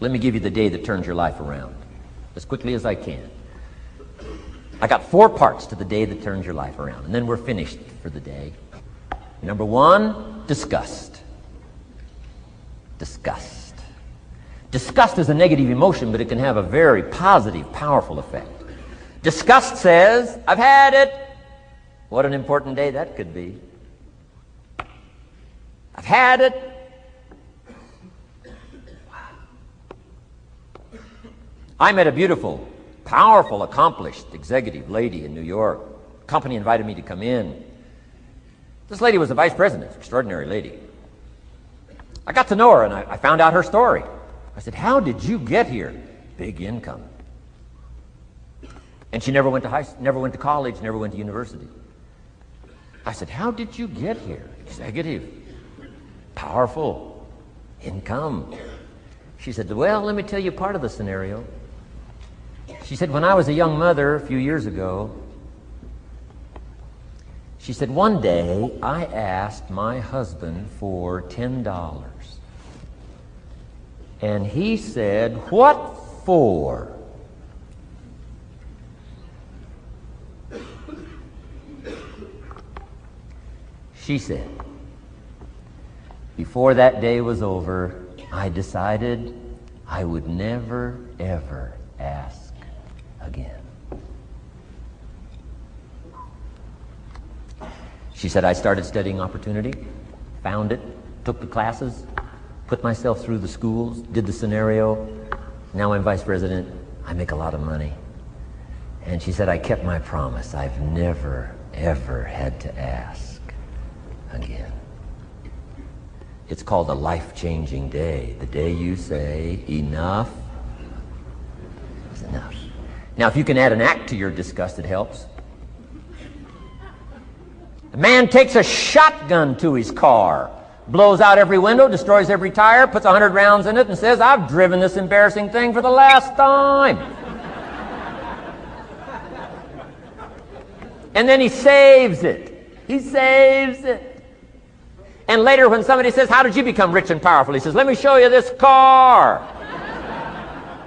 Let me give you the day that turns your life around, as quickly as I can. I got 4 parts to the day that turns your life around, and then we're finished for the day. Number 1, disgust. Disgust. Disgust is a negative emotion, but it can have a very positive, powerful effect. Disgust says, I've had it. What an important day that could be. I've had it. Wow. I met a beautiful, powerful, accomplished executive lady in New York. The company invited me to come in. This lady was a vice president, extraordinary lady. I got to know her and I found out her story. I said, how did you get here? Big income. And she never went to college, never went to university. I said, how did you get here? Executive, powerful, income. She said, well, let me tell you part of the scenario. She said, when I was a young mother a few years ago, she said, one day I asked my husband for $10. And he said, what for? She said, before that day was over, I decided I would never, ever ask again. She said, I started studying opportunity, found it, took the classes, put myself through the schools, did the scenario. Now I'm vice president. I make a lot of money. And she said, I kept my promise. I've never, ever had to ask again. It's called a life-changing day. The day you say, enough is enough. Now, if you can add an act to your disgust, it helps. A man takes a shotgun to his car, blows out every window, destroys every tire, puts 100 rounds in it, and says, I've driven this embarrassing thing for the last time. And then he saves it. He saves it. And later when somebody says, how did you become rich and powerful? He says, let me show you this car.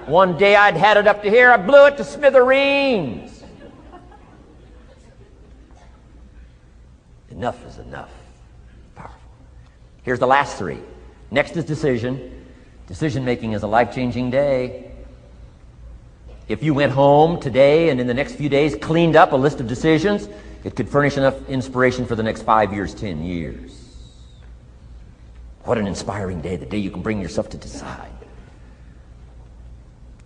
One day I'd had it up to here, I blew it to smithereens. Enough is enough. Powerful. Here's the last 3. Next is decision. Decision making is a life-changing day. If you went home today and in the next few days cleaned up a list of decisions, it could furnish enough inspiration for the next 5 years, 10 years. What an inspiring day, the day you can bring yourself to decide.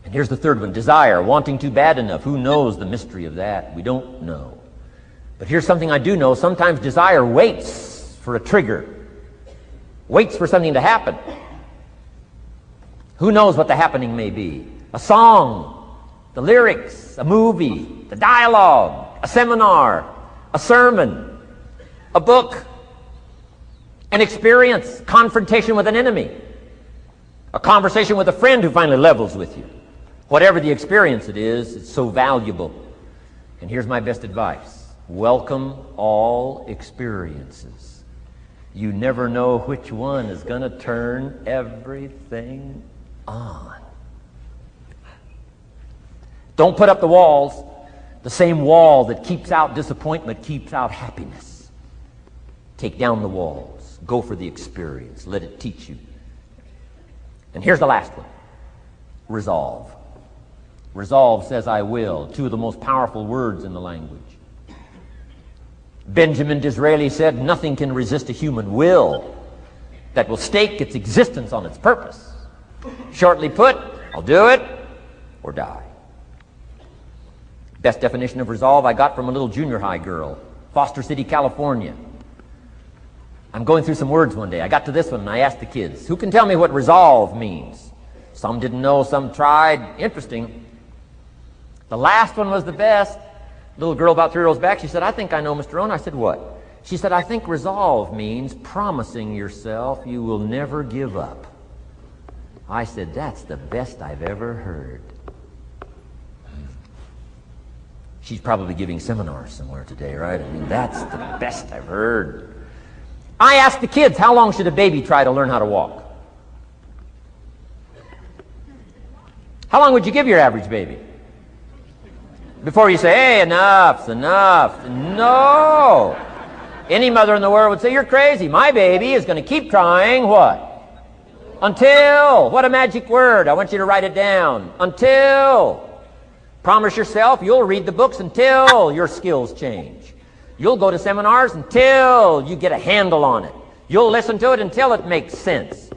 And here's the 3rd one, desire, wanting too bad enough. Who knows the mystery of that? We don't know. But here's something I do know. Sometimes desire waits for a trigger, waits for something to happen. Who knows what the happening may be? A song, the lyrics, a movie, the dialogue, a seminar, a sermon, a book, an experience, confrontation with an enemy, a conversation with a friend who finally levels with you. Whatever the experience it is, it's so valuable. And here's my best advice. Welcome all experiences. You never know which one is going to turn everything on. Don't put up the walls. The same wall that keeps out disappointment keeps out happiness. Take down the walls. Go for the experience. Let it teach you. And here's the last one. Resolve. Resolve says I will. 2 of the most powerful words in the language. Benjamin Disraeli said, nothing can resist a human will that will stake its existence on its purpose. Shortly put, I'll do it or die. Best definition of resolve I got from a little junior high girl, Foster City, California. I'm going through some words one day. I got to this one and I asked the kids, who can tell me what resolve means? Some didn't know, some tried. Interesting. The last one was the best. Little girl about 3 rows back, she said, I think I know, Mr. Rohn. I said, what? She said, I think resolve means promising yourself you will never give up. I said, that's the best I've ever heard. She's probably giving seminars somewhere today, right? I mean, that's the best I've heard. I asked the kids, how long should a baby try to learn how to walk? How long would you give your average baby? Before you say, hey, enough's enough. No. Any mother in the world would say, you're crazy. My baby is going to keep crying, what? Until. What a magic word. I want you to write it down. Until. Promise yourself you'll read the books until your skills change. You'll go to seminars until you get a handle on it. You'll listen to it until it makes sense.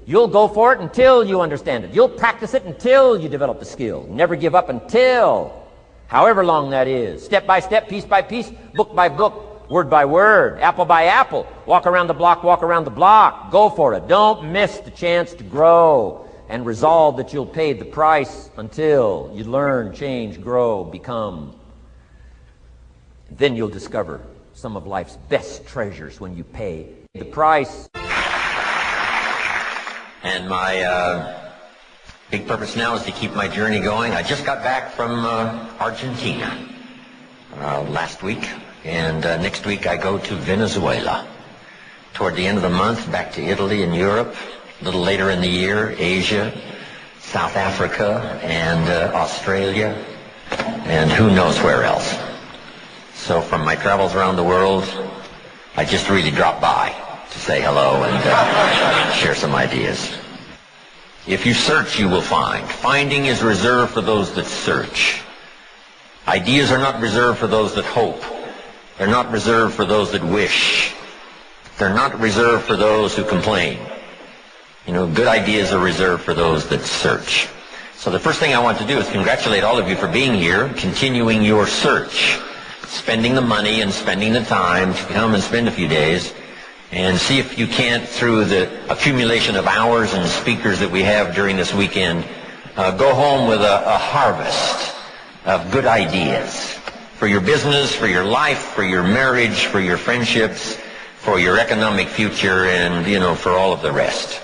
You'll go for it until you understand it. You'll practice it until you develop the skill. Never give up until, however long that is. Step by step, piece by piece, book by book, word by word, apple by apple. Walk around the block, walk around the block. Go for it. Don't miss the chance to grow. And resolve that you'll pay the price until you learn, change, grow, become. Then you'll discover some of life's best treasures when you pay the price. And my big purpose now is to keep my journey going. I just got back from Argentina last week, and next week I go to Venezuela. Toward the end of the month, back to Italy and Europe. A little later in the year, Asia, South Africa, and Australia, and who knows where else. So from my travels around the world, I just really dropped by to say hello and share some ideas. If you search, you will find. Finding is reserved for those that search. Ideas are not reserved for those that hope. They're not reserved for those that wish. They're not reserved for those who complain. You know, good ideas are reserved for those that search. So the first thing I want to do is congratulate all of you for being here, continuing your search, spending the money and spending the time to come and spend a few days, and see if you can't, through the accumulation of hours and speakers that we have during this weekend, go home with a harvest of good ideas for your business, for your life, for your marriage, for your friendships, for your economic future, and, you know, for all of the rest.